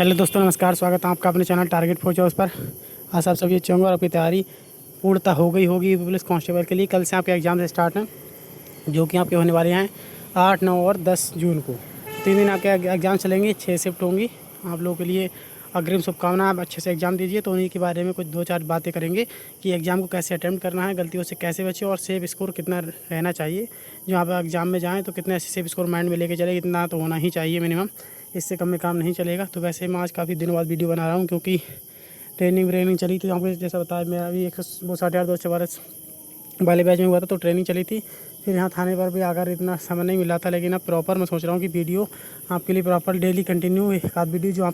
Hello दोस्तों, नमस्कार। स्वागत है आपका अपने चैनल टारगेट फॉर जॉब्स पर। आज आप सभी अच्छे होंगे और आपकी तैयारी पूर्णतः हो गई होगी पुलिस कांस्टेबल के लिए। कल से आपके एग्ज़ाम स्टार्ट हैं जो कि आपके होने वाले हैं 8, 9 और 10 जून को। 3 दिन आपके एग्ज़ाम चलेंगे, 6 शिफ्ट होंगी। आप लोगों के लिए अग्रिम शुभकामनाएं। आप अच्छे से एग्ज़ाम दीजिए। तो उन्हीं के बारे में कुछ 2-4 बातें करेंगे कि एग्ज़ाम को कैसे अटेम्प्ट करना है, गलतियों से कैसे बचे और सेफ स्कोर कितना रहना चाहिए। जो आप एग्ज़ाम में जाएँ तो कितना सेफ स्कोर माइंड में लेके चले, इतना तो होना ही चाहिए मिनिमम। इससे कम में काम नहीं चलेगा। तो वैसे मैं आज काफ़ी दिनों बाद वीडियो बना रहा हूँ क्योंकि ट्रेनिंग चली थी। आपको जैसा बताया, मेरा अभी 160 244 वाले बैच में हुआ था तो ट्रेनिंग चली थी। फिर यहाँ थाने पर भी आकर इतना समय नहीं मिला था, लेकिन अब प्रॉपर मैं सोच रहा हूँ कि वीडियो आपके लिए प्रॉपर डेली कंटिन्यू एक आध वीडियो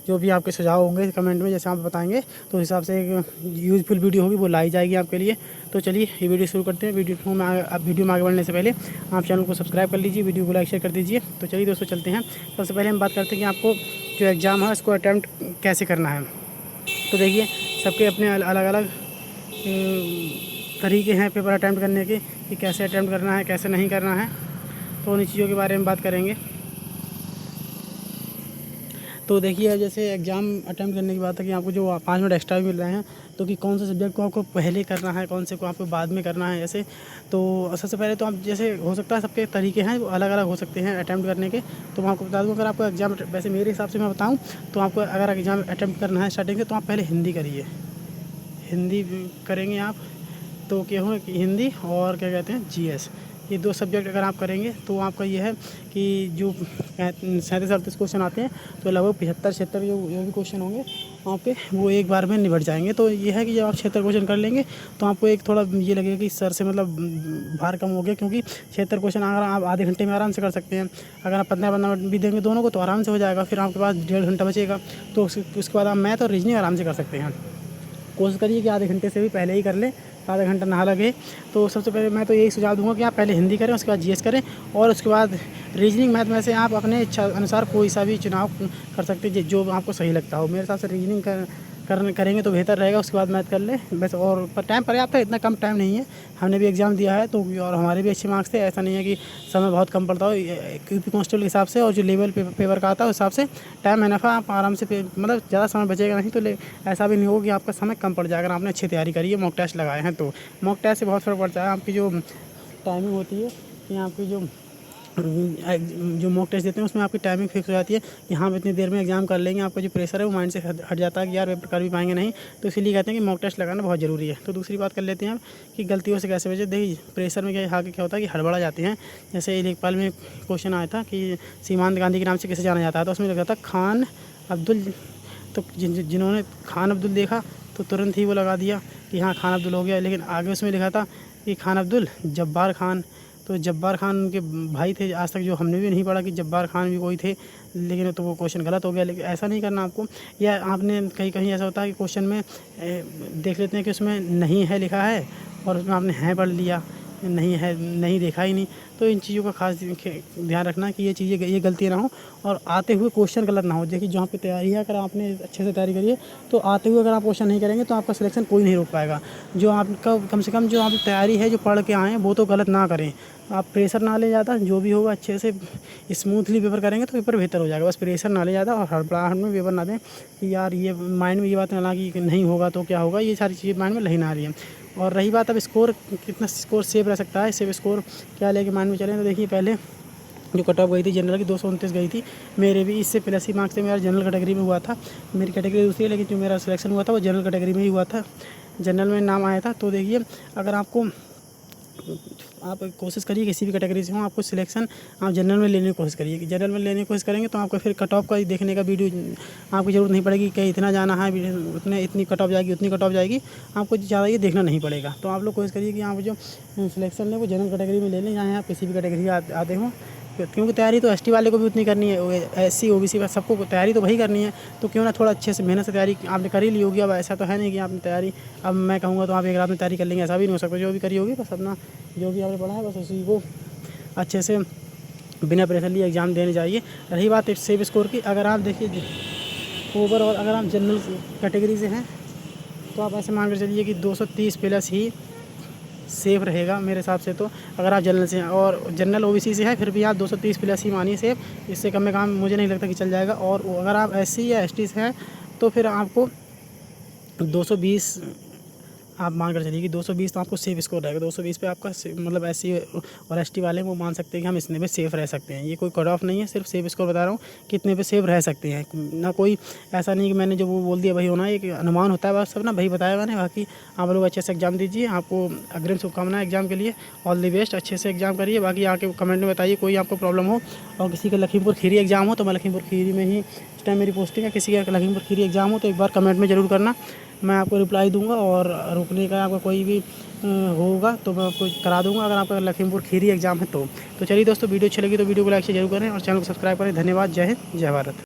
जो भी आपके सुझाव होंगे कमेंट में जैसे आप बताएंगे तो उस हिसाब से एक यूज़फुल वीडियो होगी वो लाई जाएगी आपके लिए। तो चलिए ये वीडियो शुरू करते हैं। वीडियो में आगे बढ़ने से पहले आप चैनल को सब्सक्राइब कर लीजिए, वीडियो को लाइक शेयर कर दीजिए। तो चलिए दोस्तों चलते हैं। सबसे पहले हम बात करते हैं कि आपको जो एग्ज़ाम है उसको अटैम्प्ट कैसे करना है। तो देखिए, सबके अपने अलग अलग तरीके हैं पेपर अटैम्प्ट करने के कि कैसे अटैम्प्ट करना है, कैसे नहीं करना है। तो उन्हीं चीज़ों के बारे में बात करेंगे। तो देखिए, जैसे एग्ज़ाम अटैम्प्ट करने की बात है कि आपको जो 5 मिनट एक्स्ट्रा भी मिल रहे हैं तो कि कौन से सब्जेक्ट को आपको पहले करना है, कौन से को आपको बाद में करना है। ऐसे तो सबसे पहले तो आप जैसे हो सकता है सबके तरीके हैं वो अलग अलग हो सकते हैं अटैम्प्ट करने के। तो मैं आपको बता दूँ, अगर आपको एग्ज़ाम वैसे मेरे हिसाब से मैं बताऊँ तो आपको अगर एग्ज़ाम अटैम्प्ट करना है स्टार्टिंग से तो आप पहले हिंदी करिए। हिंदी करेंगे आप तो क्या होगा कि हिंदी और क्या कहते हैं जीएस, ये 2 सब्जेक्ट अगर आप करेंगे तो आपका ये है कि जो 37-38 क्वेश्चन आते हैं तो लगभग 75-76 जो भी क्वेश्चन होंगे आपके वो एक बार में निपट जाएंगे। तो ये है कि जब आप 76 क्वेश्चन कर लेंगे तो आपको एक थोड़ा ये लगेगा कि सर से मतलब भार कम हो गया, क्योंकि 76 क्वेश्चन अगर आप आधे घंटे में आराम से कर सकते हैं। अगर आप 15-15 मिनट भी देंगे दोनों को तो आराम से हो जाएगा। फिर आपके पास 1.5 घंटा बचेगा तो उसके बाद आप मैथ और रीजनिंग आराम से कर सकते हैं। कोशिश करिए कि आधे घंटे से भी पहले ही कर लें, आधा घंटा ना लगे। तो सबसे पहले मैं तो यही सुझाव दूंगा कि आप पहले हिंदी करें, उसके बाद जीएस करें और उसके बाद रीजनिंग मैथ में से आप अपने इच्छा अनुसार कोई सा भी चुनाव कर सकते हैं जो आपको सही लगता हो। मेरे हिसाब से रीजनिंग करेंगे तो बेहतर रहेगा, उसके बाद मैथ कर लें बस। और पर टाइम पर्याप्त है, इतना कम टाइम नहीं है। हमने भी एग्ज़ाम दिया है तो और हमारे भी अच्छे मार्क्स थे। ऐसा नहीं है कि समय बहुत कम पड़ता हो। यूपी कांस्टेबल के हिसाब से और जो लेवल पेपर का आता है उस हिसाब से टाइम है आप आराम से मतलब ज़्यादा समय बचेगा नहीं। तो ऐसा भी नहीं होगा कि आपका समय कम पड़ जाएगा अगर आपने अच्छी तैयारी करी है, मॉक टेस्ट लगाए हैं। तो मॉक टेस्ट से बहुत फ़र्क पड़ता है। आपकी जो टाइमिंग होती है कि आपकी जो मॉक टेस्ट देते हैं उसमें आपकी टाइमिंग फिक्स हो जाती है कि हाँ इतनी देर में एग्जाम कर लेंगे। आपका जो प्रेशर है वो माइंड से हट जाता है कि यार पेपर कर भी पाएंगे नहीं। तो इसीलिए कहते हैं कि मॉक टेस्ट लगाना बहुत ज़रूरी है। तो दूसरी बात कर लेते हैं आप कि गलतियों से कैसे बचे। देखिए, प्रेशर में क्या होता है कि हड़बड़ा जाते हैं। जैसे लेखपाल में क्वेश्चन आया था कि सीमांत गांधी के नाम से कैसे जाना जाता है, तो उसमें लिखा था खान अब्दुल। तो जिन्होंने खान अब्दुल देखा तो तुरंत ही वो लगा दिया कि हाँ खान अब्दुल हो गया, लेकिन आगे उसमें लिखा था कि खान अब्दुल जब्बार खान। तो जब्बार खान उनके भाई थे। आज तक जो हमने भी नहीं पढ़ा कि जब्बार खान भी कोई थे, लेकिन तो वो क्वेश्चन गलत हो गया। लेकिन ऐसा नहीं करना आपको। या आपने कहीं ऐसा होता है कि क्वेश्चन में देख लेते हैं कि उसमें नहीं है लिखा है और उसमें आपने है पढ़ लिया, नहीं है नहीं देखा ही नहीं। तो इन चीज़ों का खास ध्यान रखना कि ये गलतियाँ ना हो और आते हुए क्वेश्चन गलत ना हो। देखिए, जहाँ पे तैयारी है अगर आपने अच्छे से तैयारी करी है तो आते हुए अगर आप क्वेश्चन नहीं करेंगे तो आपका सिलेक्शन कोई नहीं रोक पाएगा। जो आपका कम से कम जो आप तैयारी है जो पढ़ के आए हैं वो तो गलत ना करें। आप प्रेशर ना ले ज़्यादा, जो भी होगा अच्छे से स्मूथली पेपर करेंगे तो पेपर बेहतर हो जाएगा। बस प्रेशर ना ले ज़्यादा और हड़बड़ाहट में पेपर ना दें कि यार ये माइंड में ये बात ना ला कि नहीं होगा तो क्या होगा। ये सारी चीज़ें माइंड में नहीं आ रही है। और रही बात अब स्कोर, कितना स्कोर सेव रह सकता है, सेव स्कोर क्या लेके माइंड में चलें। तो देखिए, पहले जो कट ऑफ गई थी जनरल की 229 गई थी। मेरे भी इससे प्लस ही मार्क्स से मेरा जनरल कैटेगरी में हुआ था। मेरी कैटेगरी दूसरी है लेकिन जो मेरा सिलेक्शन हुआ था वो जनरल कैटेगरी में ही हुआ था, जनरल में नाम आया था। तो देखिए, अगर आप कोशिश करिए किसी भी कैटेगरी से हो, आपको सिलेक्शन आप जनरल में लेने की कोशिश करिए। कि जनरल में लेने की कोशिश करेंगे तो आपको फिर कट ऑफ का ही देखने का वीडियो आपकी ज़रूरत नहीं पड़ेगी कि इतना जाना है, उतने इतनी कट ऑफ जाएगी, उतनी कट ऑफ जाएगी। आपको ज़्यादा ये देखना नहीं पड़ेगा। तो आप लोग कोशिश करिए कि आप जो सिलेक्शन लें वो जनरल कैटेगरी में ले लें, चाहे आप किसी भी कैटेगरी आते हों। क्योंकि तैयारी तो एसटी वाले को भी उतनी करनी है, एससी ओबीसी का सबको तैयारी तो वही करनी है। तो क्यों ना थोड़ा अच्छे से मेहनत से तैयारी आपने कर ही ली होगी। अब ऐसा तो है नहीं कि आपने तैयारी अब मैं कहूँगा तो आप एक रात में तैयारी कर लेंगे, ऐसा भी नहीं हो सकता। जो भी करी होगी बस अपना जो भी आपने पढ़ा है बस उसी को अच्छे से बिना प्रेशर लिए एग्ज़ाम देने जाइए। रही बात सेफ स्कोर की, अगर आप देखिए ओवरऑल अगर आप जनरल कैटेगरी से हैं तो आप ऐसे मान कर चलिए कि 230 प्लस ही सेफ़ रहेगा मेरे हिसाब से। तो अगर आप जनरल से हैं और जनरल ओबीसी से है फिर भी आप 230 प्लस ही मानिए सेफ़, इससे कम में काम मुझे नहीं लगता कि चल जाएगा। और अगर आप एससी या एसटी से हैं तो फिर आपको 220 आप मान कर चलिए कि 220 तो आपको सेफ स्कोर रहेगा। 220 पे आपका मतलब एससी और एसटी वाले वो मान सकते हैं कि हम इतने पे सेफ़ रह सकते हैं। ये कोई कट ऑफ नहीं है, सिर्फ सेफ स्कोर बता रहा हूँ कि इतने पे सेफ रह सकते हैं। ना कोई ऐसा नहीं कि मैंने जो वो बोल दिया वही होना है, एक अनुमान होता है बस सब ना, वही बताया मैंने। बाकी आप लोग अच्छे से एग्ज़ाम दीजिए, आपको अग्रिम शुभकामनाएं एग्ज़ाम के लिए। ऑल द बेस्ट, अच्छे से एग्ज़ाम करिए। बाकी आके कमेंट में बताइए कोई आपको प्रॉब्लम हो, और किसी का लखीमपुर खीरी एग्ज़ाम हो तो मैं लखीमपुर खीरी में ही इस टाइम मेरी पोस्टिंग है। किसी का लखीमपुर खीरी एग्ज़ाम हो तो एक बार कमेंट में ज़रूर करना, मैं आपको रिप्लाई दूंगा। और रुकने का आपका कोई भी होगा तो मैं आपको करा दूंगा, अगर आपका लखीमपुर खीरी एग्ज़ाम है तो चलिए दोस्तों, वीडियो अच्छी लगी तो वीडियो को लाइक से जरूर करें और चैनल को सब्सक्राइब करें। धन्यवाद। जय हिंद, जय भारत।